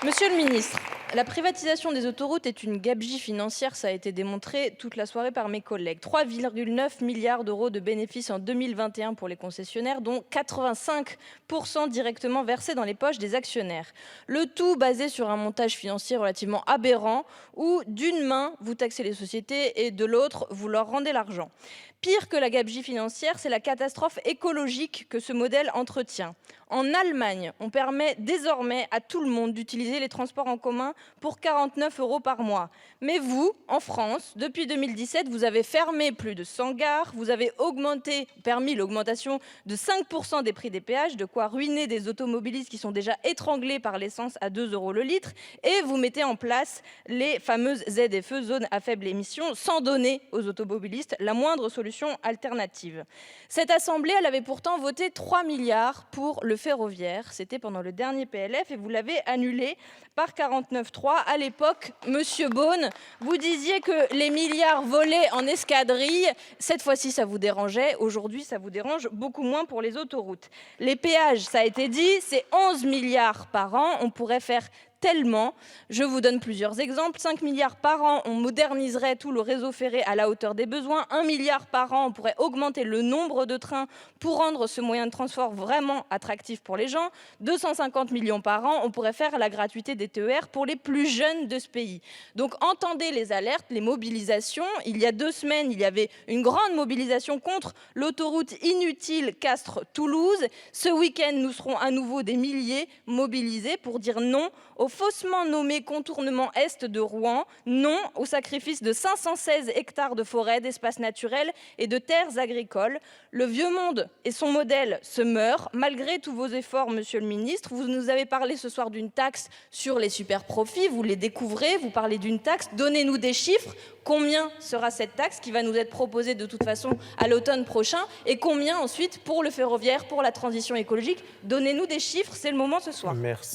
Monsieur le ministre, la privatisation des autoroutes est une gabegie financière, ça a été démontré toute la soirée par mes collègues. 3,9 milliards d'euros de bénéfices en 2021 pour les concessionnaires, dont 85% directement versés dans les poches des actionnaires. Le tout basé sur un montage financier relativement aberrant, où d'une main, vous taxez les sociétés et de l'autre, vous leur rendez l'argent. Pire que la gabegie financière, c'est la catastrophe écologique que ce modèle entretient. En Allemagne, on permet désormais à tout le monde d'utiliser les transports en commun pour 49 € par mois. Mais vous, en France, depuis 2017, vous avez fermé plus de 100 gares, vous avez permis l'augmentation de 5% des prix des péages, de quoi ruiner des automobilistes qui sont déjà étranglés par l'essence à 2 € le litre, et vous mettez en place les fameuses ZFE, zones à faible émission, sans donner aux automobilistes la moindre solution alternative. Cette assemblée, elle avait pourtant voté 3 milliards pour le ferroviaire. C'était pendant le dernier PLF et vous l'avez annulé par 49.3. À l'époque, Monsieur Beaune, vous disiez que les milliards volés en escadrille, cette fois-ci, ça vous dérangeait. Aujourd'hui, ça vous dérange beaucoup moins pour les autoroutes. Les péages, ça a été dit, c'est 11 milliards par an. On pourrait faire tellement. Je vous donne plusieurs exemples. 5 milliards par an, on moderniserait tout le réseau ferré à la hauteur des besoins. 1 milliard par an, on pourrait augmenter le nombre de trains pour rendre ce moyen de transport vraiment attractif pour les gens. 250 millions par an, on pourrait faire la gratuité des TER pour les plus jeunes de ce pays. Donc entendez les alertes, les mobilisations. Il y a 2 semaines, il y avait une grande mobilisation contre l'autoroute inutile Castres-Toulouse. Ce week-end, nous serons à nouveau des milliers mobilisés pour dire non au faussement nommé contournement est de Rouen, non au sacrifice de 516 hectares de forêt, d'espaces naturels et de terres agricoles. Le vieux monde et son modèle se meurent, malgré tous vos efforts, monsieur le ministre. Vous nous avez parlé ce soir d'une taxe sur les super-profits, vous les découvrez, vous parlez d'une taxe. Donnez-nous des chiffres. Combien sera cette taxe qui va nous être proposée de toute façon à l'automne prochain? Et combien ensuite pour le ferroviaire, pour la transition écologique? Donnez-nous des chiffres, c'est le moment ce soir. Merci.